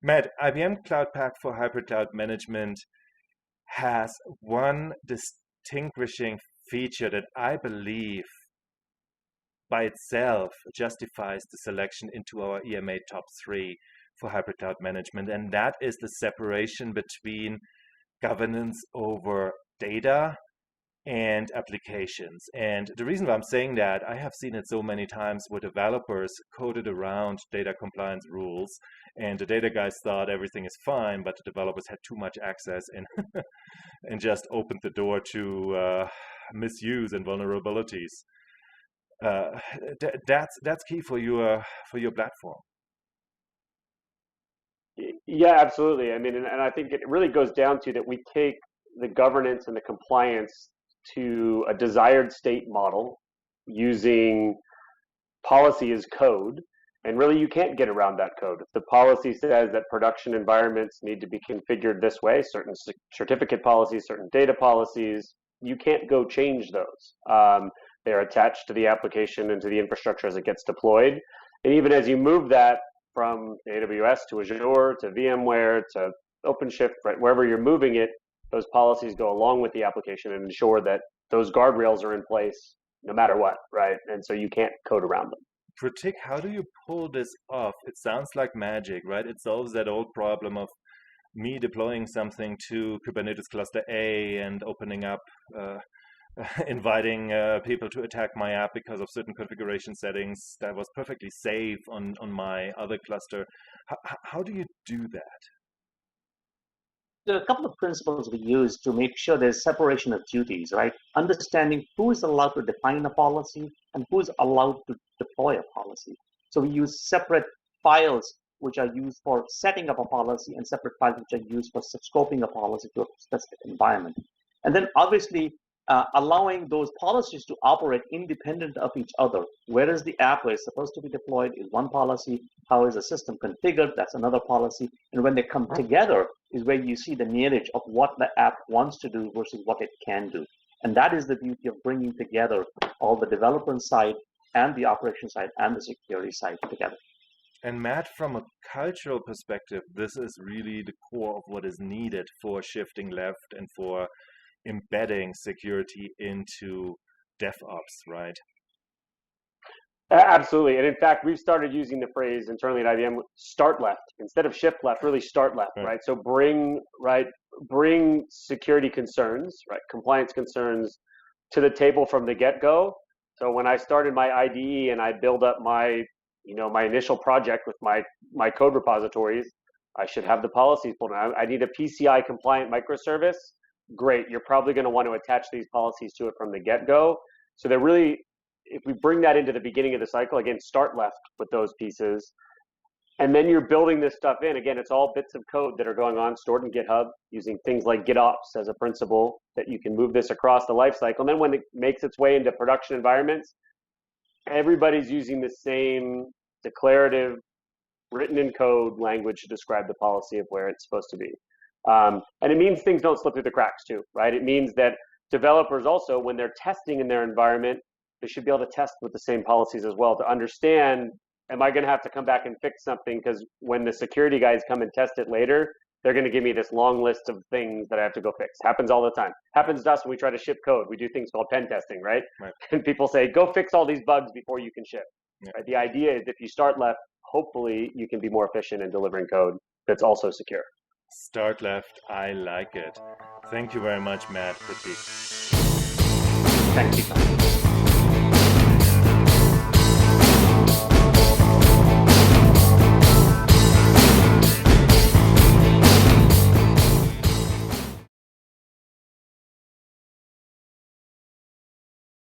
Matt, IBM Cloud Pak for Hybrid Cloud Management has one distinguishing feature that I believe by itself justifies the selection into our EMA top 3 for hybrid cloud management, and that is the separation between governance over data and applications. And the reason why I'm saying that, I have seen it so many times where developers coded around data compliance rules, and the data guys thought everything is fine, but the developers had too much access and and just opened the door to misuse and vulnerabilities. That's key for your platform. Yeah, absolutely. I mean, and I think it really goes down to that we take the governance and the compliance to a desired state model using policy as code. And really, you can't get around that code. If the policy says that production environments need to be configured this way, certain certificate policies, certain data policies, you can't go change those. They're attached to the application and to the infrastructure as it gets deployed. And even as you move that from AWS to Azure to VMware to OpenShift, right, wherever you're moving it, those policies go along with the application and ensure that those guardrails are in place no matter what, right? And so you can't code around them. Pratik, how do you pull this off? It sounds like magic, right? It solves that old problem of me deploying something to Kubernetes cluster A and opening up, inviting people to attack my app because of certain configuration settings that was perfectly safe on my other cluster. How do you do that? There are a couple of principles we use to make sure there's separation of duties, right? Understanding who is allowed to define a policy and who is allowed to deploy a policy. So we use separate files which are used for setting up a policy and separate files which are used for scoping a policy to a specific environment. And then obviously allowing those policies to operate independent of each other. Where is the app where it's supposed to be deployed is one policy. How is the system configured? That's another policy. And when they come together is where you see the marriage of what the app wants to do versus what it can do. And that is the beauty of bringing together all the development side and the operation side and the security side together. And Matt, from a cultural perspective, this is really the core of what is needed for shifting left and for embedding security into DevOps, right? Absolutely. And in fact, we've started using the phrase internally at IBM, start left, instead of shift left, really start left, right? So bring security concerns, right, compliance concerns to the table from the get-go. So when I started my IDE and I build up my initial project with my code repositories, I should have the policies pulled in. I need a PCI compliant microservice. Great, you're probably going to want to attach these policies to it from the get-go. So they're really, if we bring that into the beginning of the cycle, again, start left with those pieces. And then you're building this stuff in. Again, it's all bits of code that are going on, stored in GitHub, using things like GitOps as a principle that you can move this across the lifecycle. And then when it makes its way into production environments, everybody's using the same declarative, written in code language to describe the policy of where it's supposed to be. And it means things don't slip through the cracks too, right? It means that developers also, when they're testing in their environment, they should be able to test with the same policies as well to understand, am I going to have to come back and fix something? Because when the security guys come and test it later, they're going to give me this long list of things that I have to go fix. Happens all the time. Happens to us when we try to ship code. We do things called pen testing, right? And people say, go fix all these bugs before you can ship. Yeah. Right? The idea is if you start left, hopefully you can be more efficient in delivering code that's also secure. Start left, I like it. Thank you very much, Matt, Pratik. Thank you.